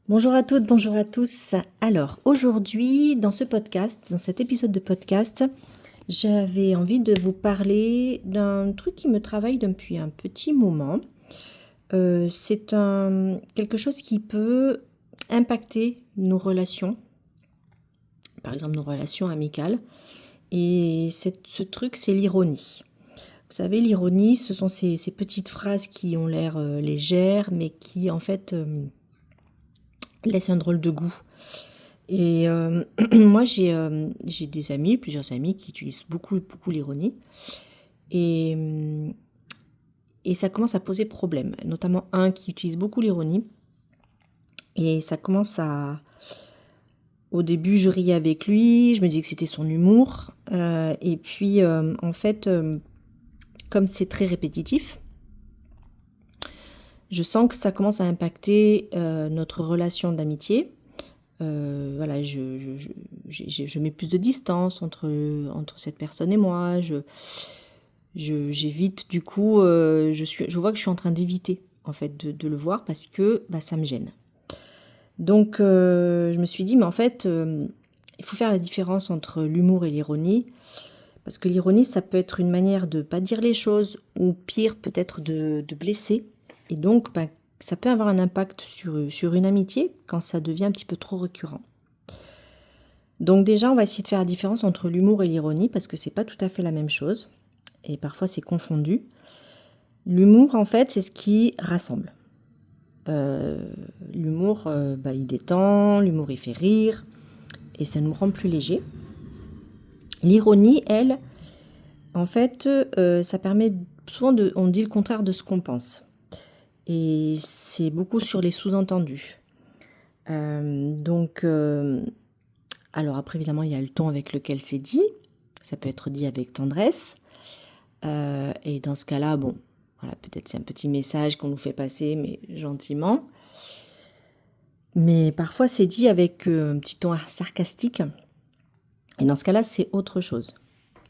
Bonjour à toutes, bonjour à tous. Alors aujourd'hui, dans ce podcast, dans cet épisode de podcast, j'avais envie de vous parler d'un truc qui me travaille depuis un petit moment. C'est quelque chose qui peut impacter nos relations, par exemple nos relations amicales. Et ce truc, c'est l'ironie. Vous savez, l'ironie, ce sont ces petites phrases qui ont l'air légères, mais qui en fait laissent un drôle de goût. Et moi, j'ai des amis, plusieurs amis qui utilisent beaucoup, beaucoup l'ironie. Et, et ça commence à poser problème, notamment un qui utilise beaucoup l'ironie. Et ça commence à... Au début, je riais avec lui, je me disais que c'était son humour. Et puis, en fait, comme c'est très répétitif, je sens que ça commence à impacter notre relation d'amitié. Voilà, je mets plus de distance entre cette personne et moi. J'évite, du coup, je vois que je suis en train d'éviter, en fait, de le voir parce que bah, ça me gêne. Donc, je me suis dit, mais en fait, il faut faire la différence entre l'humour et l'ironie. Parce que l'ironie, ça peut être une manière de ne pas dire les choses, ou pire, peut-être de blesser. Et donc, bah, ça peut avoir un impact sur une amitié quand ça devient un petit peu trop récurrent. Donc déjà, on va essayer de faire la différence entre l'humour et l'ironie, parce que c'est pas tout à fait la même chose. Et parfois, c'est confondu. L'humour, en fait, c'est ce qui rassemble. Euh, L'humour, bah, il détend, l'humour, il fait rire, et ça nous rend plus légers. L'ironie, elle, en fait, ça permet souvent on dit le contraire de ce qu'on pense. Et c'est beaucoup sur les sous-entendus. Donc, alors après, évidemment, il y a le ton avec lequel c'est dit. Ça peut être dit avec tendresse. Et dans ce cas-là, bon, voilà, peut-être c'est un petit message qu'on nous fait passer, mais gentiment. Mais parfois, c'est dit avec un petit ton sarcastique. Et dans ce cas-là, c'est autre chose.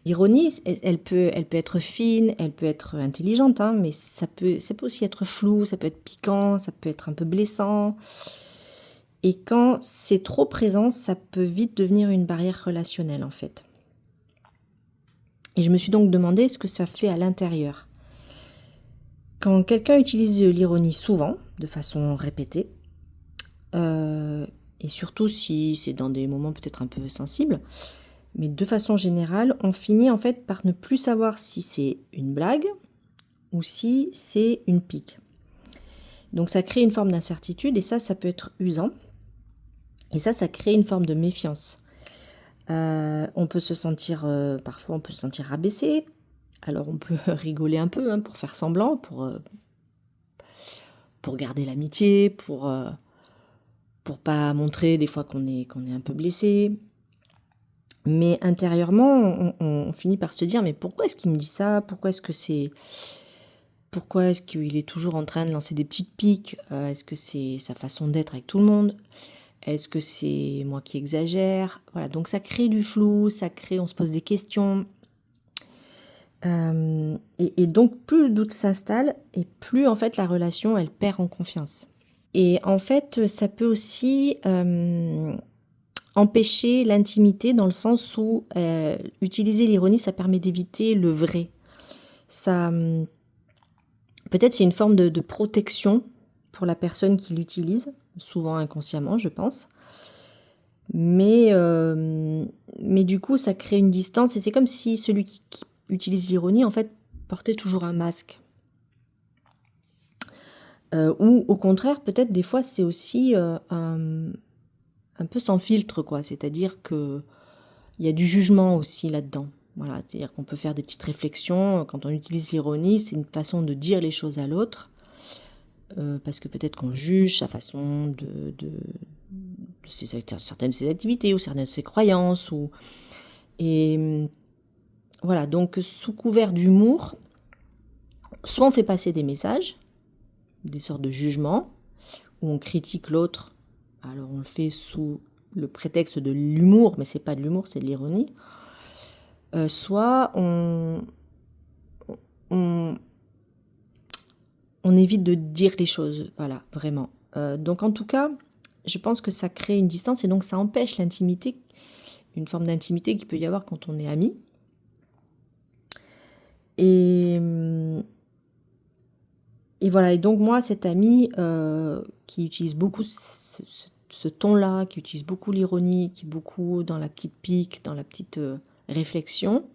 L'ironie, elle peut être fine, elle peut être intelligente, hein, mais ça peut aussi être flou, ça peut être piquant, ça peut être un peu blessant. Et quand c'est trop présent, ça peut vite devenir une barrière relationnelle, en fait. Et je me suis donc demandé ce que ça fait à l'intérieur. Quand quelqu'un utilise l'ironie souvent, de façon répétée, et surtout si c'est dans des moments peut-être un peu sensibles, mais de façon générale, on finit en fait par ne plus savoir si c'est une blague ou si c'est une pique. Donc ça crée une forme d'incertitude et ça peut être usant. Et ça crée une forme de méfiance. On peut se sentir, parfois on peut se sentir rabaissé. Alors on peut rigoler un peu hein, pour faire semblant, pour garder l'amitié, pour pas montrer des fois qu'on est un peu blessé. Mais intérieurement, on finit par se dire, mais pourquoi est-ce qu'il me dit ça? Pourquoi est-ce qu'il est toujours en train de lancer des petites piques? Est-ce que c'est sa façon d'être avec tout le monde? Est-ce que c'est moi qui exagère? Voilà, donc ça crée du flou, on se pose des questions. Et donc plus le doute s'installe et plus en fait la relation elle perd en confiance. Et en fait ça peut aussi empêcher l'intimité dans le sens où utiliser l'ironie ça permet d'éviter le vrai. Ça peut-être c'est une forme de protection pour la personne qui l'utilise, souvent inconsciemment je pense. Mais du coup ça crée une distance et c'est comme si celui qui utilise l'ironie en fait portait toujours un masque. Ou au contraire, peut-être des fois, c'est aussi un peu sans filtre, quoi. C'est-à-dire qu'il y a du jugement aussi là-dedans. Voilà, c'est-à-dire qu'on peut faire des petites réflexions. Quand on utilise l'ironie, c'est une façon de dire les choses à l'autre. Parce que peut-être qu'on juge sa façon certaines de ses activités ou certaines de ses croyances. Et voilà, donc sous couvert d'humour, soit on fait passer des messages, des sortes de jugements, où on critique l'autre. Alors on le fait sous le prétexte de l'humour, mais c'est pas de l'humour, c'est de l'ironie. Soit on évite de dire les choses, voilà, vraiment. Donc en tout cas, je pense que ça crée une distance et donc ça empêche l'intimité, une forme d'intimité qu'il peut y avoir quand on est amis. Et, et voilà, et donc moi, cette amie qui utilise beaucoup ce ton-là, qui utilise beaucoup l'ironie, qui est beaucoup dans la petite pique, dans la petite réflexion.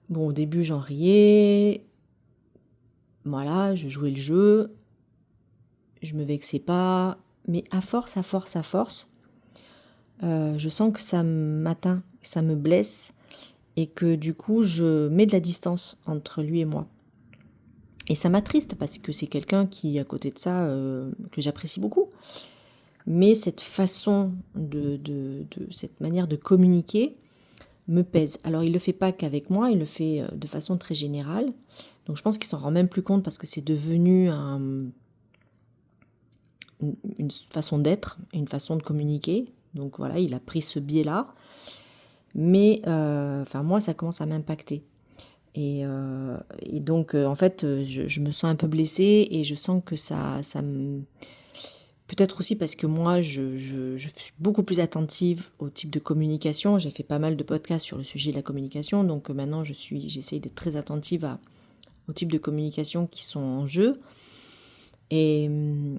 Bon, au début, j'en riais. Voilà, je jouais le jeu. Je me vexais pas. Mais à force, je sens que ça m'atteint, que ça me blesse. Et que du coup, je mets de la distance entre lui et moi. Et ça m'attriste parce que c'est quelqu'un qui, à côté de ça, que j'apprécie beaucoup. Mais cette façon cette manière de communiquer me pèse. Alors il ne le fait pas qu'avec moi, il le fait de façon très générale. Donc je pense qu'il s'en rend même plus compte parce que c'est devenu une façon d'être, une façon de communiquer. Donc voilà, il a pris ce biais-là. Mais moi, ça commence à m'impacter. Et donc, en fait, je me sens un peu blessée et je sens que ça me... Peut-être aussi parce que moi, je suis beaucoup plus attentive au type de communication. J'ai fait pas mal de podcasts sur le sujet de la communication. Donc maintenant, j'essaye d'être très attentive au type de communication qui sont en jeu. Et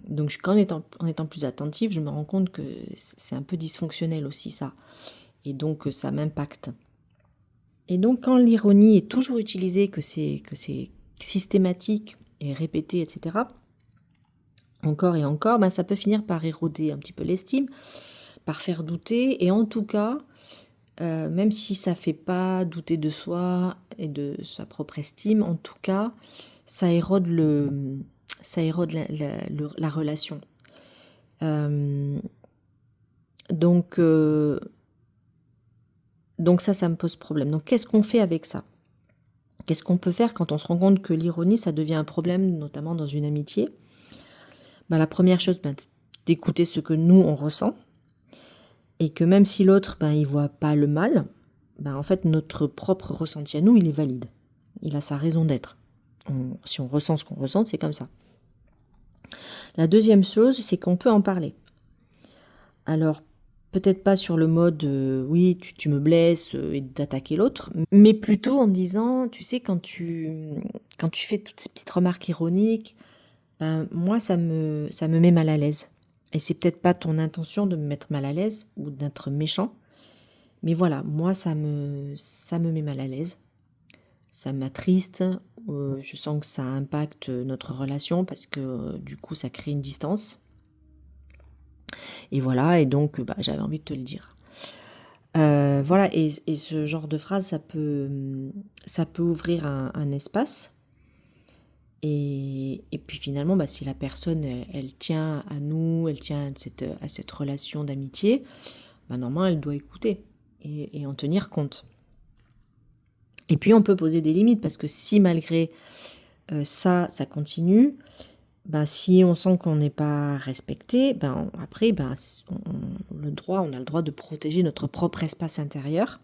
donc, en étant plus attentive, je me rends compte que c'est un peu dysfonctionnel aussi, ça. Et donc, ça m'impacte. Et donc, quand l'ironie est toujours utilisée, que c'est systématique et répété, etc., encore et encore, ça peut finir par éroder un petit peu l'estime, par faire douter. Et en tout cas, même si ça ne fait pas douter de soi et de sa propre estime, en tout cas, ça érode la relation. Donc ça me pose problème. Donc qu'est-ce qu'on fait avec ça ? Qu'est-ce qu'on peut faire quand on se rend compte que l'ironie, ça devient un problème, notamment dans une amitié ? La première chose, d'écouter ce que nous, on ressent. Et que même si l'autre, il voit pas le mal, en fait, notre propre ressenti à nous, il est valide. Il a sa raison d'être. Si on ressent ce qu'on ressent, c'est comme ça. La deuxième chose, c'est qu'on peut en parler. Alors, peut-être pas sur le mode oui, tu me blesses et d'attaquer l'autre, mais plutôt en disant, tu sais, quand tu fais toutes ces petites remarques ironiques, moi, ça me met mal à l'aise. Et c'est peut-être pas ton intention de me mettre mal à l'aise ou d'être méchant, mais voilà, moi, ça me met mal à l'aise. Ça m'attriste, je sens que ça impacte notre relation parce que du coup, ça crée une distance. Et voilà, et donc j'avais envie de te le dire. Voilà, et ce genre de phrase, ça peut ouvrir un espace. Et puis finalement, si la personne, elle tient à nous, elle tient à cette relation d'amitié, normalement, elle doit écouter et en tenir compte. Et puis, on peut poser des limites, parce que si malgré ça continue, si on sent qu'on n'est pas respecté, après, on a le droit de protéger notre propre espace intérieur.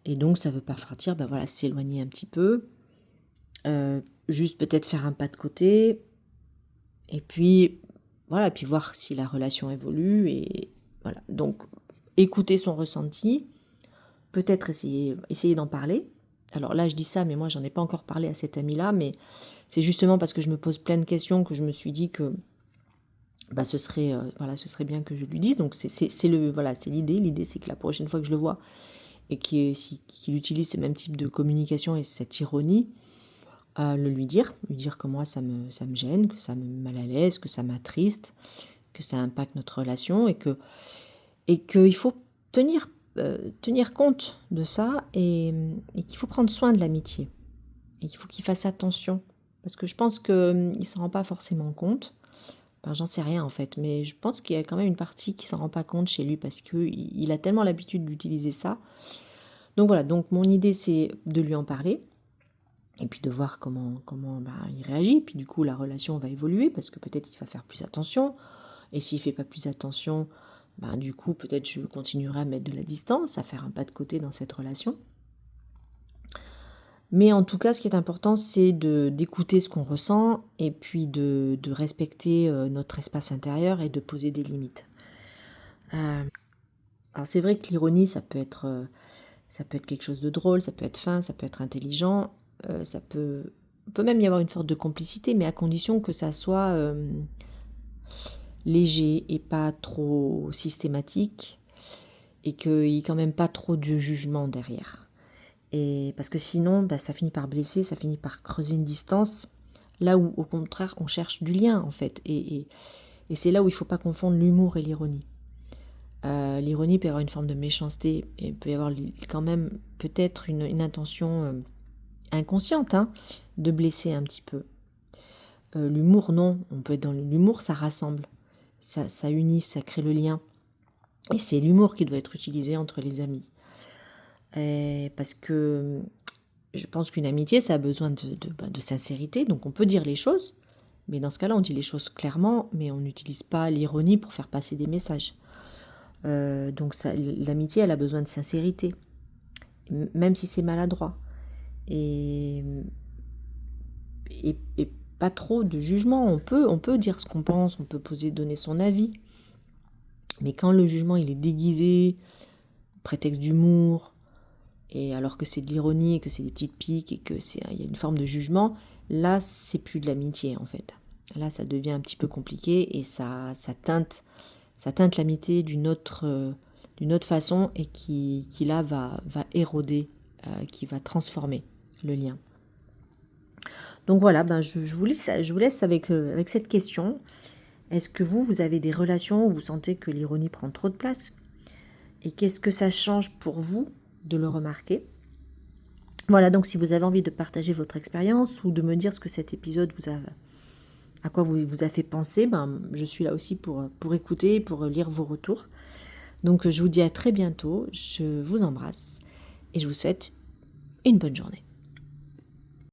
Et donc, ça ne veut pas faire dire, s'éloigner un petit peu, juste peut-être faire un pas de côté, et puis, voilà, puis voir si la relation évolue, et voilà. Donc, écouter son ressenti, peut-être essayer d'en parler. Alors là, je dis ça, mais moi, j'en ai pas encore parlé à cette amie-là, mais c'est justement parce que je me pose plein de questions que je me suis dit que ce serait bien que je lui dise. Donc c'est l'idée. L'idée, c'est que la prochaine fois que je le vois et qu'il utilise ce même type de communication et cette ironie, lui dire que moi, ça me gêne, que ça me met mal à l'aise, que ça m'attriste, que ça impacte notre relation et qu'il faut tenir compte de ça et qu'il faut prendre soin de l'amitié et qu'il faut qu'il fasse attention, parce que je pense qu'il ne s'en rend pas forcément compte. J'en sais rien en fait, mais je pense qu'il y a quand même une partie qui ne s'en rend pas compte chez lui, parce qu'il a tellement l'habitude d'utiliser ça. Donc voilà, donc mon idée, c'est de lui en parler et puis de voir comment il réagit. Puis du coup, la relation va évoluer, parce que peut-être il va faire plus attention, et s'il ne fait pas plus attention, du coup, peut-être je continuerai à mettre de la distance, à faire un pas de côté dans cette relation. Mais en tout cas, ce qui est important, c'est d'écouter ce qu'on ressent et puis de respecter notre espace intérieur et de poser des limites. Alors c'est vrai que l'ironie, ça peut être quelque chose de drôle, ça peut être fin, ça peut être intelligent, on peut même y avoir une sorte de complicité, mais à condition que ça soit léger et pas trop systématique et qu'il n'y ait quand même pas trop de jugement derrière. Et parce que sinon, ça finit par blesser, ça finit par creuser une distance, là où au contraire on cherche du lien en fait. Et c'est là où il ne faut pas confondre l'humour et l'ironie. L'ironie peut y avoir une forme de méchanceté, et peut y avoir quand même peut-être une intention inconsciente de blesser un petit peu. L'humour, non, on peut être dans l'humour, ça rassemble, ça unit, ça crée le lien. Et c'est l'humour qui doit être utilisé entre les amis. Parce que je pense qu'une amitié, ça a besoin de sincérité, donc on peut dire les choses, mais dans ce cas-là, on dit les choses clairement, mais on n'utilise pas l'ironie pour faire passer des messages. Donc l'amitié, elle a besoin de sincérité, même si c'est maladroit. Et pas trop de jugement. On peut dire ce qu'on pense, on peut donner son avis. Mais quand le jugement il est déguisé, prétexte d'humour, et alors que c'est de l'ironie, et que c'est des petites piques, et que il y a une forme de jugement, là c'est plus de l'amitié en fait. Là ça devient un petit peu compliqué et ça teinte l'amitié d'une autre façon et qui là va éroder, qui va transformer le lien. Donc voilà, je vous laisse avec cette question. Est-ce que vous avez des relations où vous sentez que l'ironie prend trop de place? Et qu'est-ce que ça change pour vous de le remarquer? Voilà, donc si vous avez envie de partager votre expérience ou de me dire ce que cet épisode à quoi vous a fait penser, je suis là aussi pour écouter, pour lire vos retours. Donc je vous dis à très bientôt, je vous embrasse et je vous souhaite une bonne journée.